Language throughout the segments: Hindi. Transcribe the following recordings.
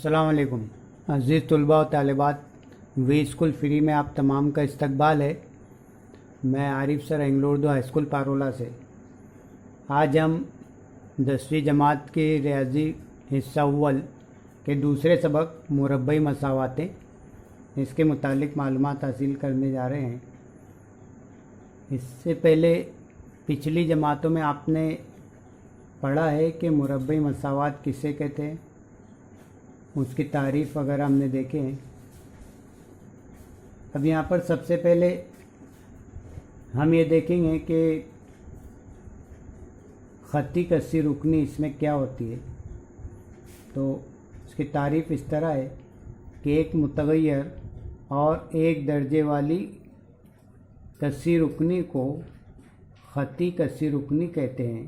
अस्सलाम वालेकुम अज़ीज़ तलबा व तालिबात। वी स्कूल फ्री में आप तमाम का इस्तकबाल है। मैं Arif sir Anglo Urdu high school Parola से। आज हम 10वीं जमात के रियाजी हिस्सा अव्वल के दूसरे सबक मुरब्बई मसावातें इसके मुतालिक मालूमात हासिल करने जा रहे हैं। इससे पहले पिछली जमातों में आपने पढ़ा है कि मुरब्बई मसावात किसे कहते हैं, उसकी तारीफ़ वगैरह हमने देखे हैं। अब यहाँ पर सबसे पहले हम ये देखेंगे कि ख़त्ती कस्सी रुकनी इसमें क्या होती है। तो इसकी तारीफ़ इस तरह है कि एक मुतग़य्यर और एक दर्जे वाली कस्सी रुकनी को ख़त्ती कस्सी रुकनी कहते हैं,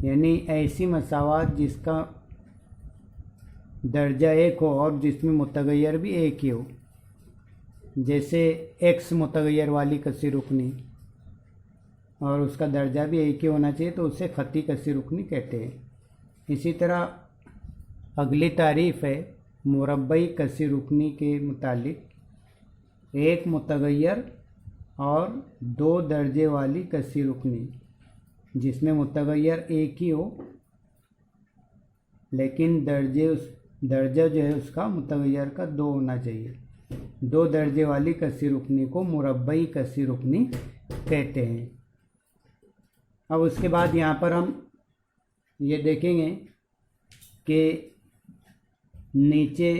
यानी ऐसी मसावात जिसका दर्जा एक हो और जिसमें मुतग़य्यर भी एक ही हो। जैसे एक्स मुतग़य्यर वाली कस्सी रुकनी और उसका दर्जा भी एक ही होना चाहिए, तो उसे ख़त्ती कस्सी रुकनी कहते हैं। इसी तरह अगली तारीफ़ है मुरब्बई कस्सी रुकनी के मुतालिक, एक मुतग़य्यर और दो दर्जे वाली कस्सी रुकनी जिसमें मुतग़य्यर एक ही हो लेकिन दर्जा जो है उसका मुतग़य्यर का दो होना चाहिए। दो दर्जे वाली कस्सी रुकनी को मुरब्बई कस्सी रुकनी कहते हैं। अब उसके बाद यहाँ पर हम ये देखेंगे कि नीचे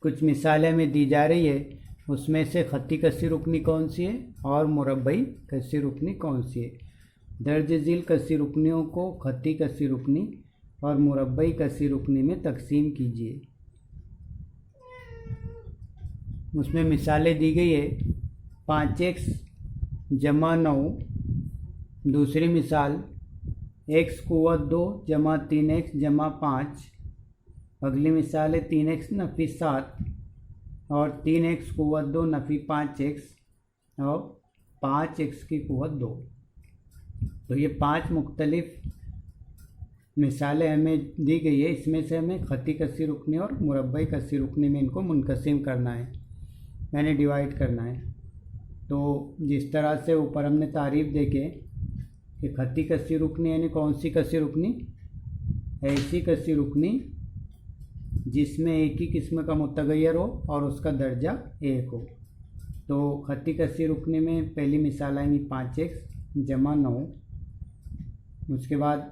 कुछ मिसालें हमें दी जा रही है, उसमें से ख़त्ती कस्सी रुकनी कौन सी है और मुरब्बई कस्सी रुकनी कौन सी है। दर्ज झील कस्सी रुकनियों को ख़त्ती कस्सी रुकनी और मुरब्बई कस्सी रुकनी में तकसीम कीजिए। उसमें मिसालें दी गई है 5x जमा 9। दूसरी मिसाल x कुव्वत 2 जमा 3x जमा 5। अगली मिसाल है 3x नफ़ी 7 और 3x कुव्वत 2 नफ़ी 5x और 5x की कुव्वत 2। तो ये 5 मुख्तलिफ मिसालें हमें दी गई है। इसमें से हमें ख़त्ती कस्सी रुकनी और मुरब्बई कस्सी रुकनी में इनको मुनक़सिम करना है, यानी डिवाइड करना है। तो जिस तरह से ऊपर हमने तारीफ़ देखे कि ख़त्ती कस्सी रुकनी यानी कौन सी कस्सी रुकनी, ऐसी कस्सी रुकनी जिसमें एक ही किस्म का मुतग़य्यर हो और उसका दर्जा एक हो। तो ख़त्ती कस्सी रुकनी में पहली मिसाल आएंगी 5x जमा 9। उसके बाद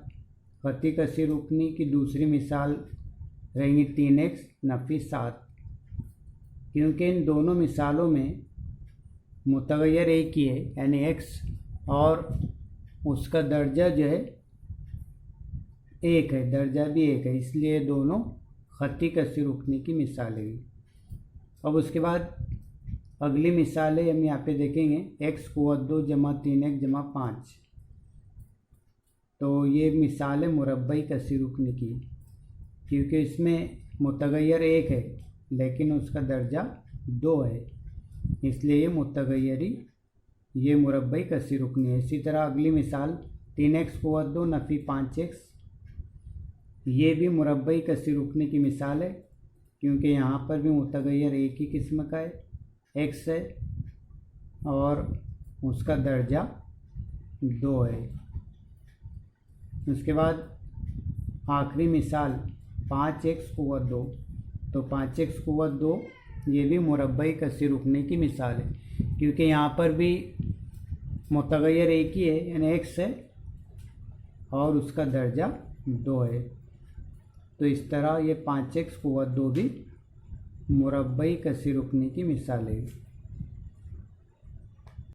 ख़त्ती कस्सी रुकनी की दूसरी मिसाल रहेंगी 3x नफ़ी 7। क्योंकि इन दोनों मिसालों में मुतग़य्यर एक ही है यानी x और उसका दर्जा जो है एक है, दर्जा भी एक है, इसलिए दोनों ख़त्ती कस्सी रुकनी की मिसाल है। अब उसके बाद अगली मिसालें हम यहाँ पे देखेंगे x कुव्वत 2 जमा 3x जमा 5। तो ये मिसाल है मुरब्बई कस्सी रुकनी की, क्योंकि इसमें मुतग़य्यर एक है लेकिन उसका दर्जा 2 है, इसलिए ये मुतग़य्यरी ये मुरब्बई कस्सी रुकनी है। इसी तरह अगली मिसाल 3x कुव्वत 2 नफ़ी 5x, ये भी मुरब्बई कस्सी रुकनी की मिसाल है, क्योंकि यहाँ पर भी मुतग़य्यर एक ही किस्म का है, x है और उसका दर्जा 2 है। उसके बाद आखिरी मिसाल 5x कुव्वत 2। तो 5x कुव्वत 2 ये भी मुरब्बई कस्सी रुकनी की मिसाल है, क्योंकि यहाँ पर भी मुतग़य्यर एक ही है यानी x है और उसका दर्जा 2 है। तो इस तरह ये 5x कुव्वत 2 भी मुरब्बई कस्सी रुकनी की मिसाल है।